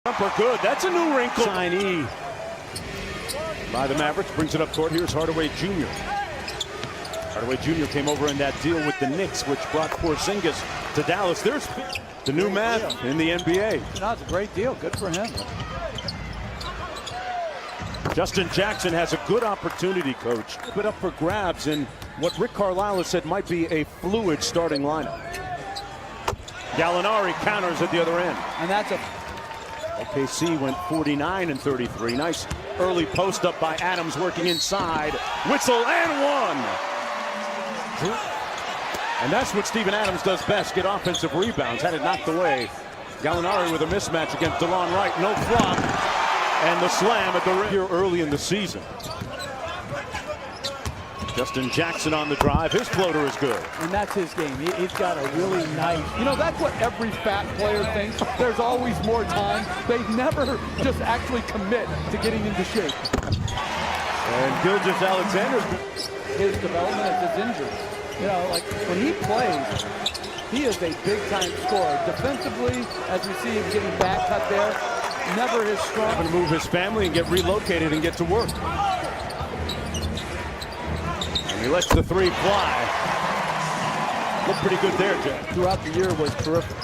Jumper good. That's a new wrinkle. Signee by the Mavericks. Brings it up court. Here's Hardaway Jr. Hardaway Jr. came over in that deal with the Knicks, which brought Porzingis to Dallas. There's the new man in the NBA. No, it's a great deal. Good for him. Justin Jackson has a good opportunity, coach. Put up for grabs in what Rick Carlisle has said might be a fluid starting lineup. Gallinari counters at the other end. And that's a... OKC went 49-33. Nice early post up by Adams, working inside. Whistle and one. And that's what Steven Adams does best, get offensive rebounds. Had it knocked away. Gallinari with a mismatch against DeLon Wright. No flop. And the slam at the rim here early in the season. Justin Jackson on the drive. His floater is good. And that's his game. He's got a really nice... You know, that's what every fat player thinks. There's always more time. They never just actually commit to getting into shape. And Gilgeous-Alexander. His development is his injury. You know, like when he plays, he is a big-time scorer. Defensively, as we see him getting back cut there, never his strong. Going to move his family and get relocated and get to work. And he lets the three fly. Looked pretty good there, Jack. Throughout the year was terrific.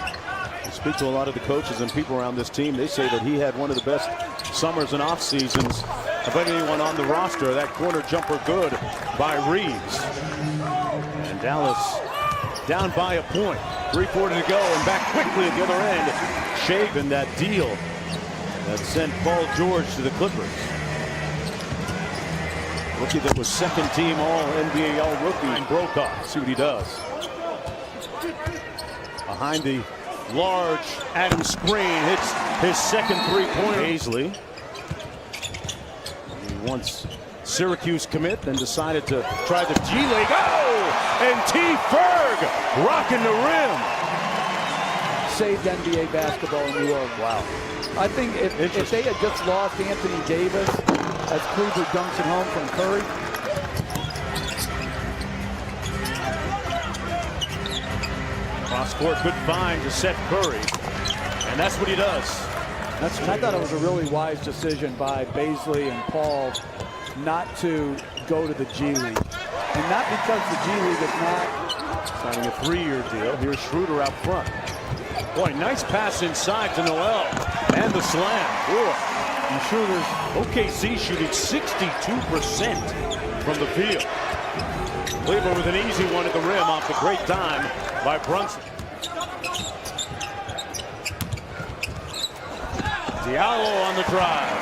You speak to a lot of the coaches and people around this team. They say that he had one of the best summers and off seasons of anyone on the roster. That corner jumper good by Reeves. And Dallas down by a point. 3:40 to go and back quickly at the other end. Shaven that deal that sent Paul George to the Clippers. Rookie that was second team All-NBA All-Rookie and broke off. See what he does. Behind the large Adams screen, hits his second three-pointer. Paisley. He once Syracuse commit, then decided to try the G League. Oh! And T. Ferg rocking the rim. Saved NBA basketball in New York. Wow. I think if they had just lost Anthony Davis as Kluber dunks it home from Curry. Cross court, good find to Seth Curry. And that's what he does. I thought it was a really wise decision by Paisley and Paul not to go to the G League. And not because the G League is not signing a 3-year deal. Here's Schroeder out front. Boy, nice pass inside to Noel. And the slam. Boy. And Schroeder's OKC shooting 62% from the field. Cleveland with an easy one at the rim off the great dime by Brunson. Diallo on the drive.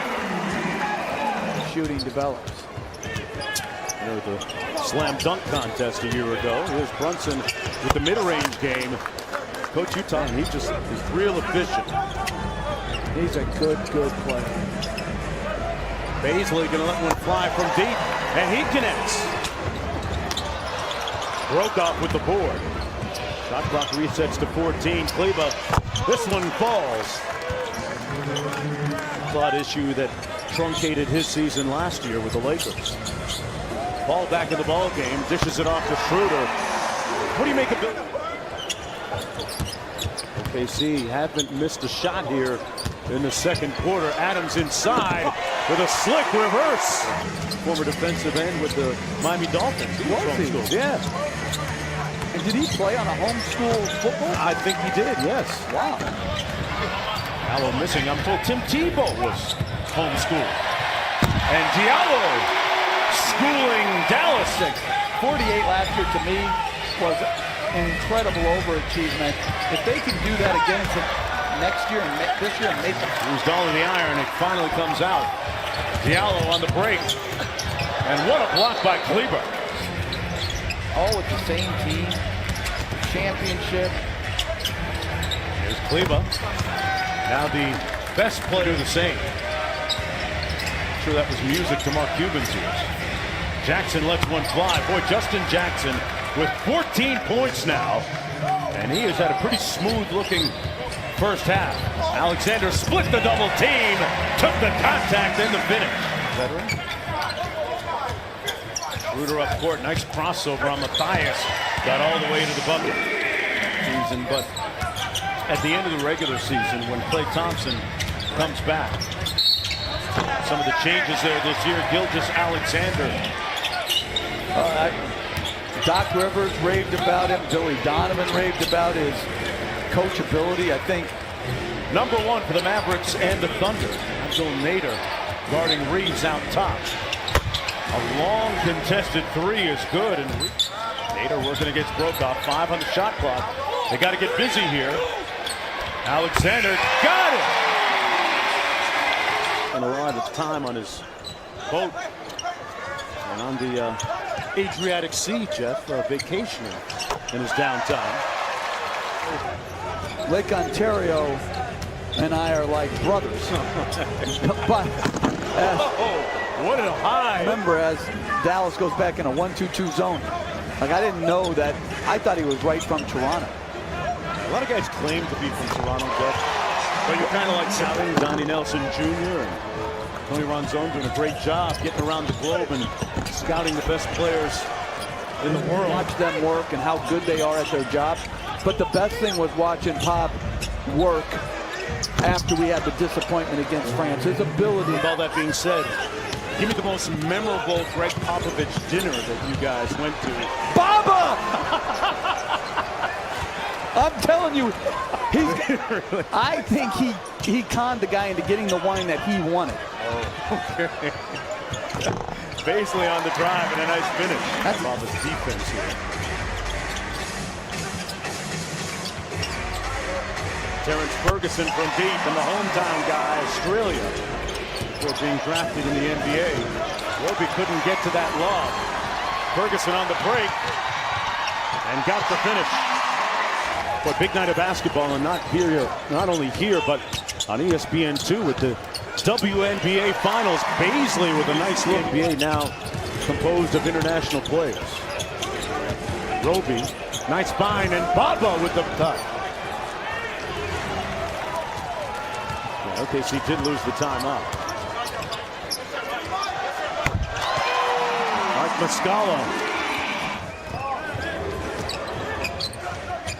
Shooting develops. You know, the slam dunk contest a year ago. Here's Brunson with the mid-range game. Coach Utah, and he just is real efficient. He's a good player. Paisley gonna let one fly from deep, and he connects. Broke off with the board. Shot clock resets to 14. Kleba, this one falls. Thought issue that truncated his season last year with the Lakers. Ball back in the ball game, dishes it off to Schroeder. What do you make of it? OKC haven't missed a shot here in the second quarter. Adams inside with a slick reverse. Former defensive end with the Miami Dolphins. He was homeschooled. Yeah. And did he play on a homeschool football? I think he did, yes. Wow. Diallo missing. I'm told Tim Tebow was homeschooled. And Diallo schooling Dallas. 48 last year to me was an incredible overachievement. If they can do that again next year and this year and make it. Used all of the iron. It finally comes out. Diallo on the break. And what a block by Kleber. All with the same team. Championship. Here's Kleber. Now the best player the same. I'm sure that was music to Mark Cuban's ears. Jackson lets one fly. Boy, Justin Jackson with 14 points now. And he has had a pretty smooth-looking first half. Alexander split the double team. Took the contact and the finish. Veteran. Schroeder up court. Nice crossover on Matthias. Got all the way to the bucket. But at the end of the regular season, when Klay Thompson comes back. Some of the changes there this year. Gilgeous-Alexander. Doc Rivers raved about him. Billy Donovan raved about his coachability. I think Number 1 for the Mavericks and the Thunder. Abdul Nader guarding Reeves out top. A long contested 3 is good, and Nader working against Brokaw. 5 on the shot clock. They got to get busy here. Alexander got it! And a lot of time on his boat and on the Adriatic Sea, Jeff, vacationing in his downtime. Lake Ontario and I are like brothers. But what a high! Remember, as Dallas goes back in a 1-2-2 zone, like I didn't know that. I thought he was right from Toronto. A lot of guys claim to be from Toronto, Jeff. But you're kind of like scouting Donnie Nelson Jr. and Tony Ronzone doing a great job getting around the globe and scouting the best players in the world. Watch them work and how good they are at their job. But the best thing was watching Pop work after we had the disappointment against France. His ability. With all that being said, give me the most memorable Greg Popovich dinner that you guys went to. Baba! I'm telling you, I think he conned the guy into getting the wine that he wanted. Oh, okay. Baisley on the drive and a nice finish. That's all this defense here. Terrence Ferguson from deep, and the hometown guy, Australia, before being drafted in the NBA. Roby couldn't get to that lob. Ferguson on the break and got the finish. But big night of basketball, and not only here, but on ESPN2 with the WNBA Finals. Baisley with a nice look. NBA now composed of international players. Roby, nice bind, and Baba with the cut. Yeah, OKC did lose the timeout. Mark Muscala.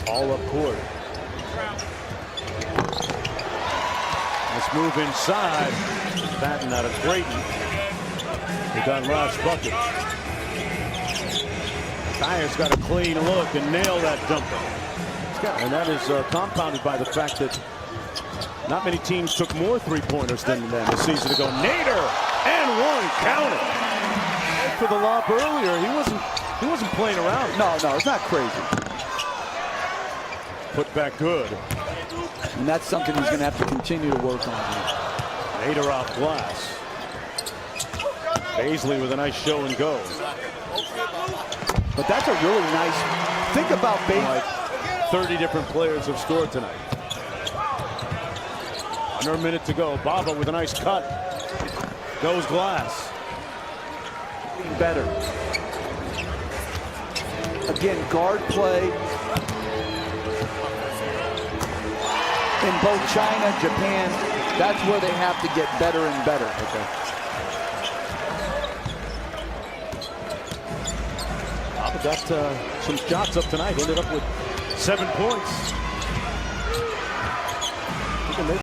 All up court. Let's move inside. Batten out of Creighton. He got last bucket. Tyer's got a clean look and nail that jumper. And that is compounded by the fact that not many teams took more three-pointers than them a season ago. Nader and one counted. For the lob earlier, he wasn't playing around. No, it's not crazy. Put back good. And that's something he's going to have to continue to work on. Nader off glass. Baisley with a nice show and go. But that's a really nice. Think about Baisley. Like 30 different players have scored tonight. Under a minute to go. Baba with a nice cut. Goes glass. Better. Again, guard play. In both China, Japan, that's where they have to get better and better. Okay. Baba got some shots up tonight. Ended up with 7 points.